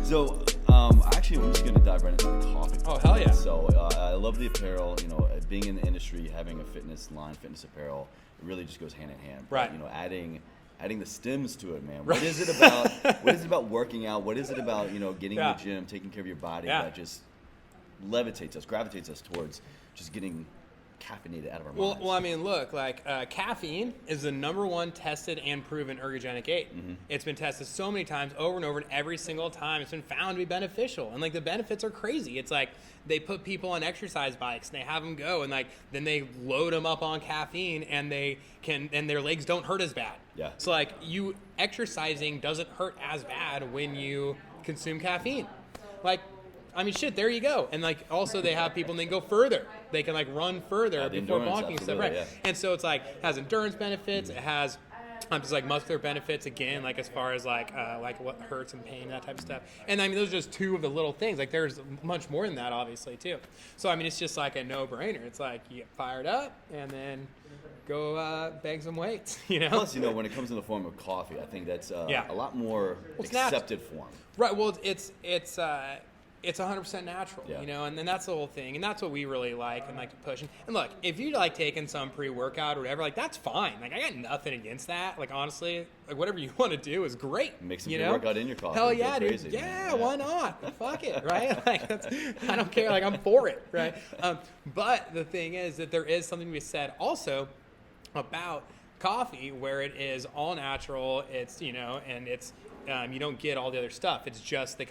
So, actually, I'm just going to dive right into the coffee. Oh, hell yeah. So, I love the apparel. Being in the industry, having a fitness line, fitness apparel, it really just goes hand in hand. Right. But, adding the stims to it, man. Right. What is it about? What is it about working out? What is it about, getting in the gym, taking care of your body that just levitates us, gravitates us towards just getting caffeinated out of our minds? Well, I mean, look, caffeine is the #1 tested and proven ergogenic aid. Mm-hmm. It's been tested so many times, over and over, and every single time it's been found to be beneficial. And the benefits are crazy. It's like they put people on exercise bikes and they have them go, and then they load them up on caffeine, and and their legs don't hurt as bad. Yeah. So exercising doesn't hurt as bad when you consume caffeine. I mean, shit, there you go. And also they have people and they go further. They can run further before walking and stuff, right? Yeah. And so it's has endurance benefits. It has just muscular benefits again, as far as what hurts and pain, that type of stuff. And I mean, those are just two of the little things. There's much more than that, obviously, too. So I mean, it's just a no-brainer. It's you get fired up and then go bang some weights, Plus, when it comes in the form of coffee, I think that's a lot more accepted form. Right. Well, it's 100% natural, and then that's the whole thing, and that's what we really like and like to push. And look, if you taking some pre-workout or whatever, that's fine. I got nothing against that. Honestly, whatever you want to do is great. Make some pre-workout in your coffee. Hell yeah, dude. Yeah, why not? Fuck it, right? I don't care. I'm for it, right? But the thing is that there is something to be said also about coffee, where it is all natural. It's and it's you don't get all the other stuff. It's just the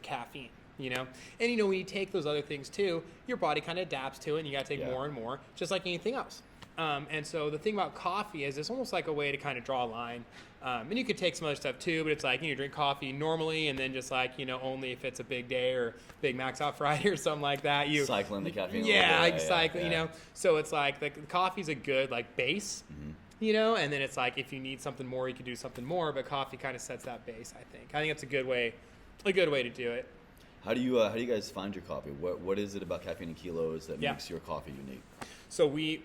caffeine. And when you take those other things too, your body kind of adapts to it, and you got to take more and more, just like anything else. And so the thing about coffee is it's almost like a way to kind of draw a line. And you could take some other stuff too, but it's you drink coffee normally, and then just only if it's a big day or Big Mac's out Friday or something like that. You cycling the caffeine. Exactly. So it's the coffee's a good base. Mm-hmm. And then it's if you need something more, you can do something more, but coffee kind of sets that base. I think it's a good way to do it. How do you guys find your coffee? What is it about Caffeine and Kilos that makes your coffee unique? So we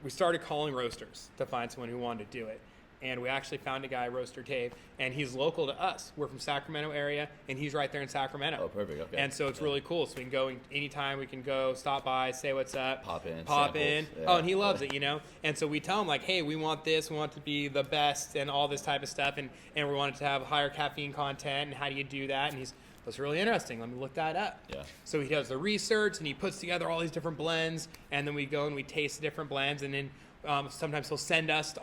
started calling roasters to find someone who wanted to do it, and we actually found a guy, Roaster Dave, and he's local to us. We're from Sacramento area, and he's right there in Sacramento. Oh, perfect. Okay. And so it's really cool. So we can go anytime. We can go stop by, say what's up, pop in. Yeah. Oh, and he loves it, And so we tell him hey, we want this. We want it to be the best, and all this type of stuff, and we want it to have higher caffeine content. And how do you do that? And that's really interesting. Let me look that up. Yeah. So he does the research, and he puts together all these different blends, and then we go and we taste the different blends, and then sometimes he'll send us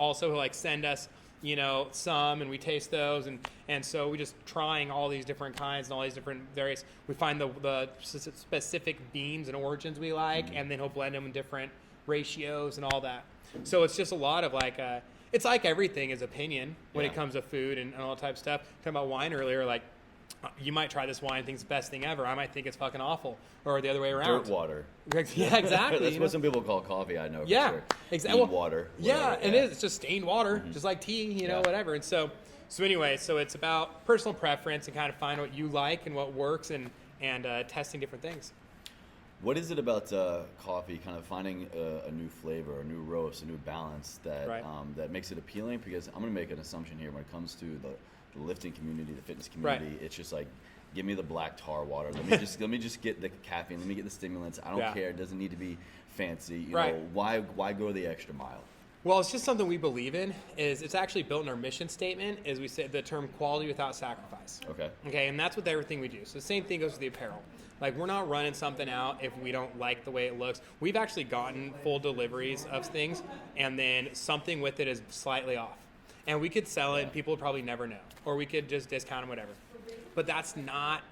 some, and we taste those, and so we just trying all these different kinds and all these different various. We find the specific beans and origins we like, and then he'll blend them in different ratios and all that. So it's just a lot of it's like everything is opinion when it comes to food and all that type of stuff. Talking about wine earlier, you might try this wine and think it's the best thing ever. I might think it's fucking awful, or the other way around. Dirt water. Yeah, exactly. That's what some people call coffee, I know. Yeah, for sure. exactly. Water. Yeah, it is. It's just stained water, just like tea, whatever. And so anyway, so it's about personal preference and kind of find what you like and what works, and testing different things. What is it about coffee, kind of finding a new flavor, a new roast, a new balance that makes it appealing? Because I'm going to make an assumption here when it comes to the lifting community, the fitness community. Right. It's just give me the black tar water. Let me just get the caffeine. Let me get the stimulants. I don't care. It doesn't need to be fancy. You know, why go the extra mile? Well, it's just something we believe in. It's actually built in our mission statement. Is we say the term quality without sacrifice. Okay, and that's with everything we do. So the same thing goes with the apparel. We're not running something out if we don't like the way it looks. We've actually gotten full deliveries of things, and then something with it is slightly off. And we could sell it, and people would probably never know. Or we could just discount them, whatever. But that's not,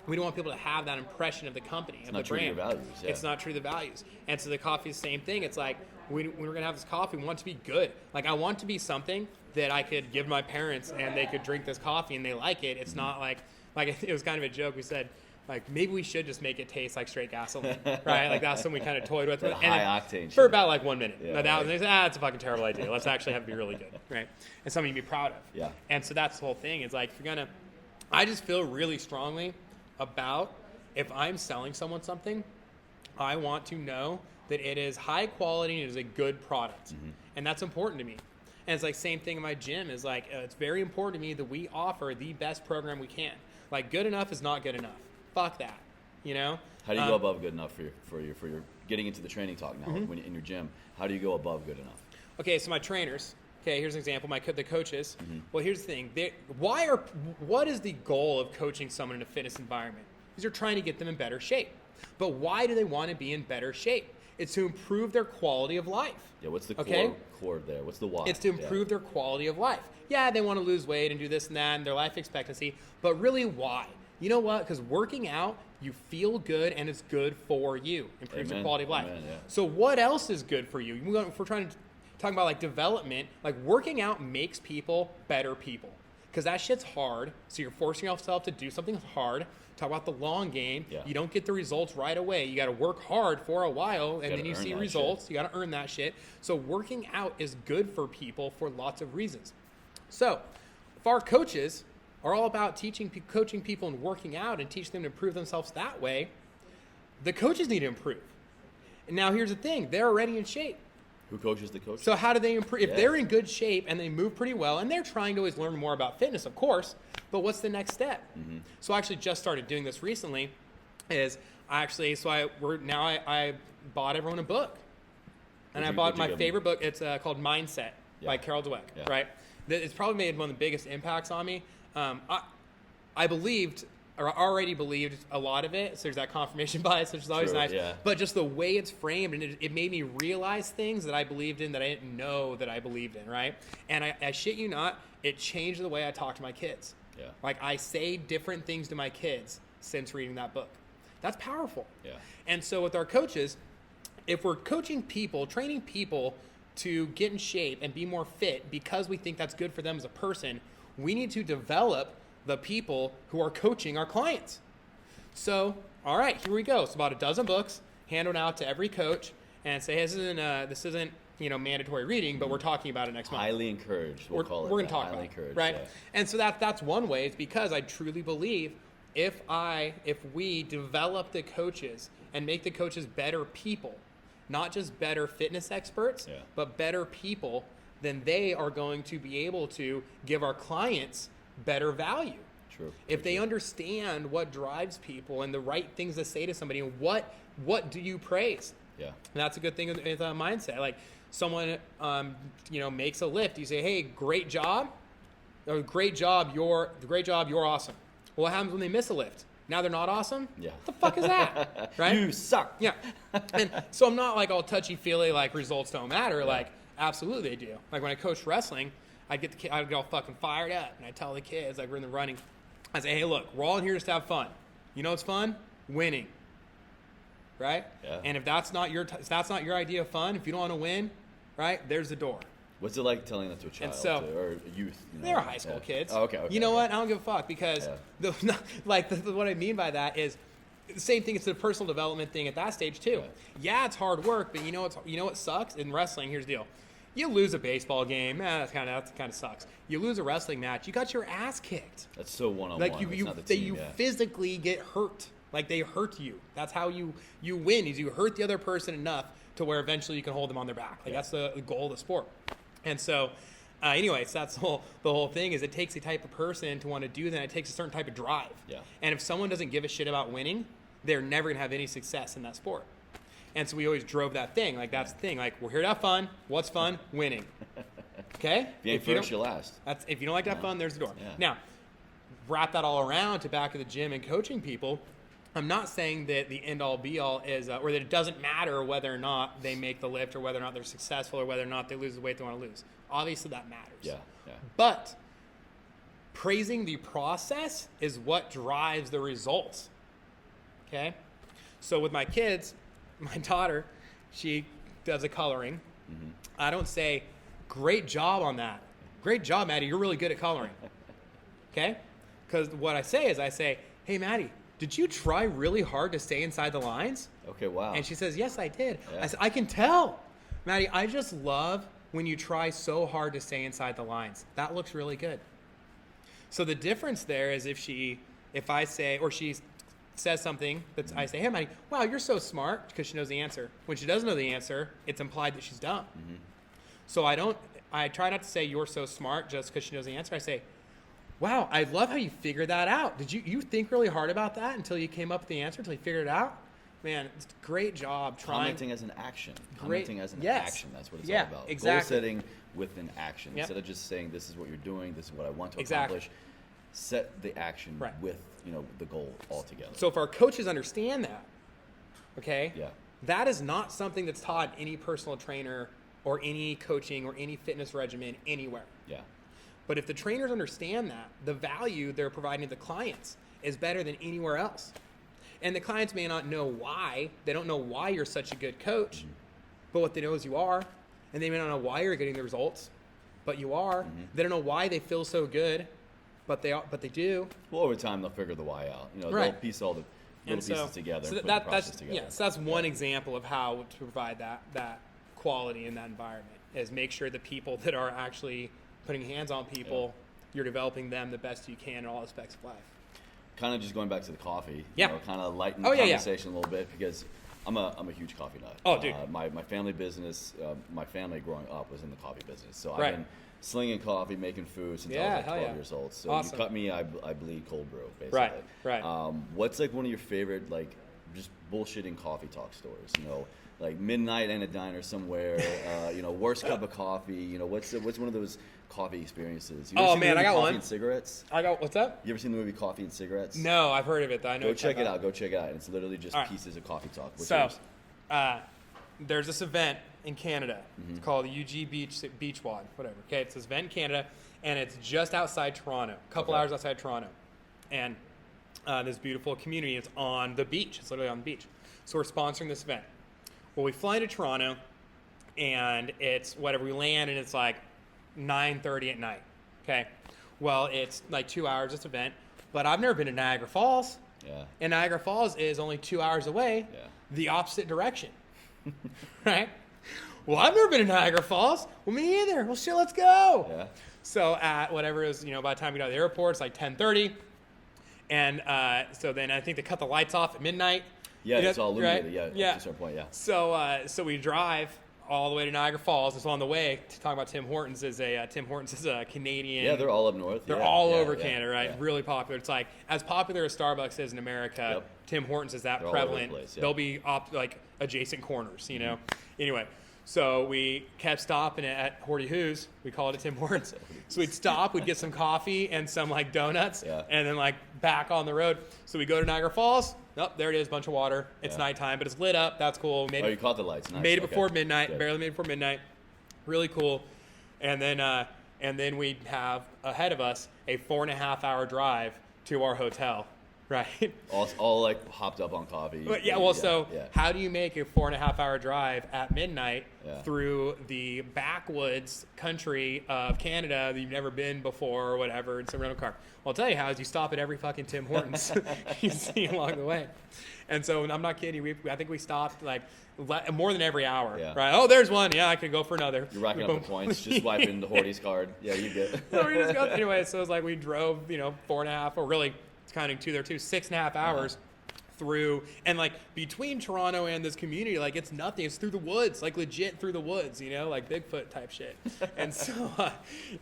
we don't want people to have that impression of the company, of the brand. It's not true to your values. Yeah. It's not true to the values. And so the coffee is the same thing. It's when we're going to have this coffee, we want it to be good. I want it to be something that I could give my parents, and they could drink this coffee, and they like it. It's not it was kind of a joke. We said, maybe we should just make it taste like straight gasoline, right? That's something we kind of toyed with. High octane. For about 1 minute. Yeah, that's a fucking terrible idea. Let's actually have it be really good, right? And something to be proud of. Yeah. And so that's the whole thing. It's if you're going to, I just feel really strongly about if I'm selling someone something, I want to know that it is high quality and it is a good product. Mm-hmm. And that's important to me. And it's same thing in my gym is it's very important to me that we offer the best program we can. Like, good enough is not good enough. Fuck that. You know? How do you go above good enough for your getting into the training talk now when in your gym? How do you go above good enough? Okay, so my trainers. Okay, here's an example. The coaches. Well, here's the thing. What is the goal of coaching someone in a fitness environment? Because you're trying to get them in better shape. But why do they want to be in better shape? It's to improve their quality of life. Yeah, what's the core there? What's the why? It's to improve their quality of life. Yeah, they want to lose weight and do this and that and their life expectancy. But really, why? You know what? Because working out, you feel good and it's good for you. Improves your quality of life. Amen, yeah. So what else is good for you? If we're trying to talk about like development, like working out makes people better people. Because that shit's hard. So you're forcing yourself to do something hard. Talk about the long game. Yeah. You don't get the results right away. You got to work hard for a while, and then you see results. You got to earn that shit. So working out is good for people for lots of reasons. So if our coaches are all about coaching people and working out and teach them to improve themselves that way, the coaches need to improve. And now here's the thing. They're already in shape. Who coaches the coach? So how do they improve? If they're in good shape and they move pretty well, and they're trying to always learn more about fitness, of course, but what's the next step? So I actually just started doing this recently. I bought everyone a book. And I bought my favorite book. It's called Mindset by Carol Dweck, right? It's probably made one of the biggest impacts on me. I believed, or already believed, a lot of it. So there's that confirmation bias, which is always nice. Yeah. But just the way it's framed, and it made me realize things that I believed in that I didn't know that I believed in, right? And I shit you not, it changed the way I talk to my kids. Yeah. Like, I say different things to my kids since reading that book. That's powerful. Yeah. And so with our coaches, if we're coaching people, training people to get in shape and be more fit because we think that's good for them as a person, we need to develop the people who are coaching our clients. So, all right, here we go. It's about a dozen books handed out to every coach and say, hey, this isn't mandatory reading, but we're talking about it next month. Highly encouraged. We're going to talk about it, right? Yeah. And so that's one way. It's because I truly believe if we develop the coaches and make the coaches better people, not just better fitness experts, but better people, then they are going to be able to give our clients better value. True. If they understand what drives people and the right things to say to somebody, and what do you praise? Yeah. And that's a good thing with mindset. Like, someone makes a lift, you say, hey, great job, you're awesome. Well, what happens when they miss a lift? Now they're not awesome? Yeah. What the fuck is that? Right? You suck. Yeah. And so I'm not like all touchy-feely, like results don't matter. Yeah. Like, absolutely they do. Like, when I coached wrestling, I'd get all fucking fired up, and I'd tell the kids, like, we're in the running, I say, hey, look, we're all in here just to have fun. You know what's fun? Winning. Right? Yeah. And if that's not your idea of fun, if you don't want to win, right, there's the door. What's it like telling that to a child or a youth? They're high school kids. Oh, okay. You know what? I don't give a fuck because what I mean by that is the same thing. It's a personal development thing at that stage too. Yeah, it's hard work, but you know what sucks in wrestling. Here's the deal: you lose a baseball game, that kind of sucks. You lose a wrestling match, you got your ass kicked. That's so one-on-one. Like you physically get hurt. Like, they hurt you. That's how you win. Is you hurt the other person enough to where eventually you can hold them on their back. Like that's the goal of the sport. And so, anyways, that's the whole thing. Is it takes a type of person to want to do that. It takes a certain type of drive. Yeah. And if someone doesn't give a shit about winning, they're never gonna have any success in that sport. And so we always drove that thing. Like, that's the thing. Like, we're here to have fun. What's fun? Winning. Okay? If you last. If you don't like to have fun, there's the door. Yeah. Now, wrap that all around to back of the gym and coaching people. I'm not saying that the end-all be-all is, or that it doesn't matter whether or not they make the lift or whether or not they're successful or whether or not they lose the weight they want to lose. Obviously, that matters. Yeah. But praising the process is what drives the results. Okay? So with my kids, my daughter, she does a coloring. Mm-hmm. I don't say, great job on that. Great job, Maddie. You're really good at coloring. Okay? Because what I say, hey, Maddie, did you try really hard to stay inside the lines? Okay, wow. And she says, yes, I did. Yeah. I said, I can tell. Maddie, I just love when you try so hard to stay inside the lines. That looks really good. So the difference there is if she says something that I say, hey, Maddie, wow, you're so smart, because she knows the answer. When she doesn't know the answer, it's implied that she's dumb. Mm-hmm. So I try not to say you're so smart just because she knows the answer. I say, wow, I love how you figured that out. Did you think really hard about that until you came up with the answer, until you figured it out? Man, it's a great job trying. Commenting as an action. Commenting as an action. That's what it's all about. Exactly. Goal setting with an action. Yep. Instead of just saying, this is what you're doing, this is what I want to accomplish. Set the action with, the goal altogether. So if our coaches understand that, okay, yeah, that is not something that's taught any personal trainer or any coaching or any fitness regimen anywhere. Yeah. But if the trainers understand that, the value they're providing to the clients is better than anywhere else. And the clients may not know why. They don't know why you're such a good coach, but what they know is you are. And they may not know why you're getting the results, but you are. They don't know why they feel so good, but they do. Well, over time, they'll figure the why out. They'll piece all the little pieces together and put the process together. Yeah, so that's one example of how to provide that quality in that environment, is make sure the people that are actually putting hands on people, you're developing them the best you can in all aspects of life. Kind of just going back to the coffee, kind of lighten the conversation a little bit, because I'm a huge coffee nut. Oh, dude. My family business, my family growing up was in the coffee business. So I've been slinging coffee, making food since I was like 12 years old. So you cut me, I bleed cold brew, basically. Right. What's like one of your favorite, like, just bullshitting coffee talk stories? Like midnight in a diner somewhere, worst cup of coffee. What's one of those coffee experiences? You ever seen the movie I got Coffee one. And Cigarettes? What's up? You ever seen the movie Coffee and Cigarettes? No, I've heard of it though. I know. Go check it out. And it's literally just pieces of coffee talk. There's this event in Canada. It's called the UG Beach Wad, whatever. Okay, it's this event in Canada, and it's just outside Toronto, a couple hours outside Toronto, and this beautiful community. It's on the beach. It's literally on the beach. So we're sponsoring this event. Well, we fly to Toronto, and it's whatever. We land, and it's like 9:30 at night. Okay. Well, it's like 2 hours, this event, but I've never been to Niagara Falls. Yeah. And Niagara Falls is only 2 hours away, the opposite direction. Right? Well, I've never been to Niagara Falls. Well, me either. Well, shit, let's go. Yeah. So at whatever it was, by the time we got to the airport, it's like 10:30. And so then I think they cut the lights off at midnight. Yeah, it's all illuminated. Right? Yeah, at a certain point, yeah. So we drive all the way to Niagara Falls. It's on the way to talk about Tim Hortons. Tim Hortons is a Canadian. Yeah, they're all up north. They're all over Canada, right? Yeah. Really popular. It's like as popular as Starbucks is in America. Tim Hortons is that they're prevalent. All over the place, They'll be like adjacent corners, Anyway, so we kept stopping at Horty Who's. We called it Tim Hortons. So we'd stop, we'd get some coffee and some like donuts, and then like back on the road. So we go to Niagara Falls. Oh, there it is, bunch of water. It's nighttime, but it's lit up. That's cool. You caught the lights. Nice. Made it before midnight. Barely made it before midnight. Really cool. And then we have ahead of us a 4.5 hour drive to our hotel. Right. All like hopped up on coffee. But how do you make a 4.5 hour drive at midnight through the backwoods country of Canada that you've never been before or whatever in some rental car? Well, I'll tell you how is you stop at every fucking Tim Hortons you see along the way. And so I'm not kidding you. I think we stopped like more than every hour. Yeah. Right. Oh, there's one. Yeah, I could go for another. You're racking up the points, just swiping the Horty's card. Yeah, you get. So we just go. Anyway, so it's like we drove, 4.5 or really. Counting 6.5 hours through, and like between Toronto and this community, like it's nothing. It's through the woods, like legit through the woods, like Bigfoot type shit. And so,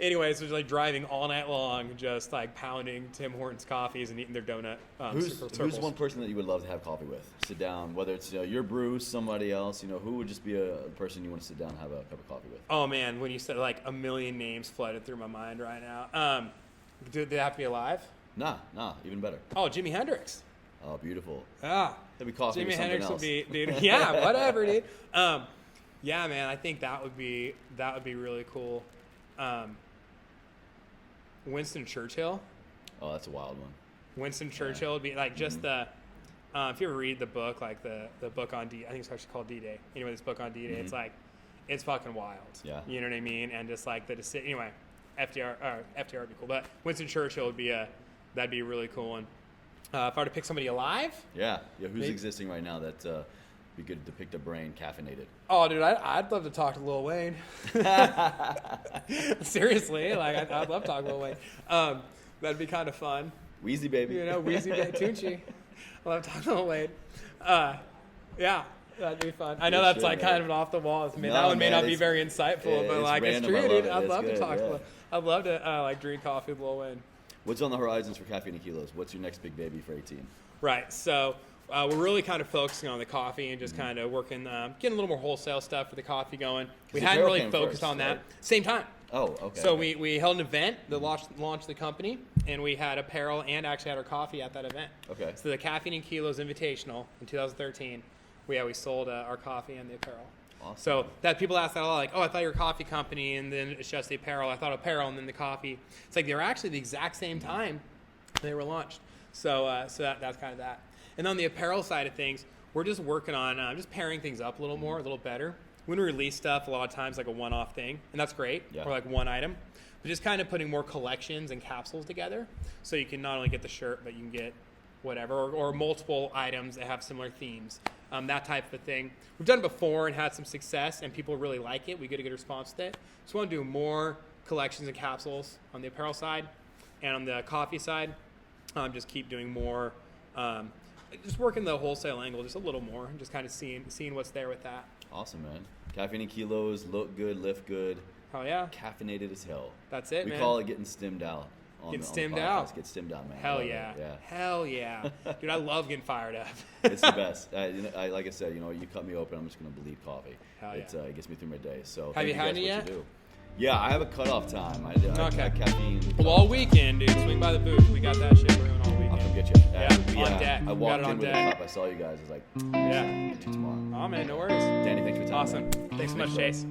anyways, so just like driving all night long, just like pounding Tim Hortons coffees and eating their donut. Who's one person that you would love to have coffee with? Sit down, whether it's your brew, somebody else. Who would just be a person you want to sit down and have a cup of coffee with? Oh man, when you said like a million names flooded through my mind right now. Do they have to be alive? Nah, even better. Oh, Jimi Hendrix. Oh, beautiful. Ah, that'd be coffee. Jimi Hendrix else. Would be, dude. Yeah, whatever, dude. Yeah, man, I think that would be really cool. Winston Churchill. Oh, that's a wild one. Winston Churchill would be like just the. If you ever read the book, like the book on D, I think it's actually called D-Day. Anyway, this book on D-Day, it's like, it's fucking wild. Yeah. You know what I mean? And just like the decision. Anyway, FDR would be cool, but Winston Churchill would be that'd be a really cool one. If I were to pick somebody alive. Yeah. Who's existing right now that be good to pick the brain caffeinated? Oh, dude, I'd love to talk to Lil Wayne. Seriously, like I'd love to talk to Lil Wayne. That'd be kind of fun. Wheezy baby. Wheezy baby, Tunchi. I love talking to Lil Wayne. Yeah. That'd be fun. I know that's like kind of an off the wall. That one may not be very insightful, but like it's true, dude. I'd love to talk to. I'd love to like drink coffee with Lil Wayne. What's on the horizons for Caffeine and Kilos? What's your next big baby for 18? Right. So we're really kind of focusing on the coffee and just kind of working, getting a little more wholesale stuff for the coffee going. We hadn't really focused on that. Same time. Oh, okay. So we held an event that launched the company, and we had apparel and actually had our coffee at that event. Okay. So the Caffeine and Kilos Invitational in 2013, we sold our coffee and the apparel. Awesome. So that people ask that a lot, like, oh, I thought you were a coffee company, and then it's just the apparel. I thought apparel and then the coffee. It's like they were actually the exact same time they were launched. So that's kind of that. And on the apparel side of things, we're just working on just pairing things up a little more, a little better. When we release stuff, a lot of times like a one-off thing, and that's great, or like one item. But just kind of putting more collections and capsules together, so you can not only get the shirt, but you can get whatever, or multiple items that have similar themes. That type of thing. We've done it before and had some success, and people really like it. We get a good response to it. So we want to do more collections and capsules on the apparel side, and on the coffee side, just keep doing more. Just working the wholesale angle just a little more, and just kind of seeing what's there with that. Awesome, man. Caffeine and Kilos, look good, lift good. Hell yeah. Caffeinated as hell. That's it, man. We call it getting stimmed out. Get stimmed out. Get stimmed out, man. Hell yeah. Hell yeah. Dude, I love getting fired up. It's the best. Like I said, you cut me open, I'm just going to bleed coffee. Hell yeah. It gets me through my day. So have you had it yet? Yeah, I have a cutoff time. I got caffeine. Well, all weekend, dude. Swing by the booth. We got that shit brewing all weekend. I'll come get you. Yeah, on deck. I walked in with a cup. I saw you guys. I was like, yeah. Get you tomorrow. Oh, man, no worries. Danny, thanks for your time. Awesome. Man. Thanks so much, Chase.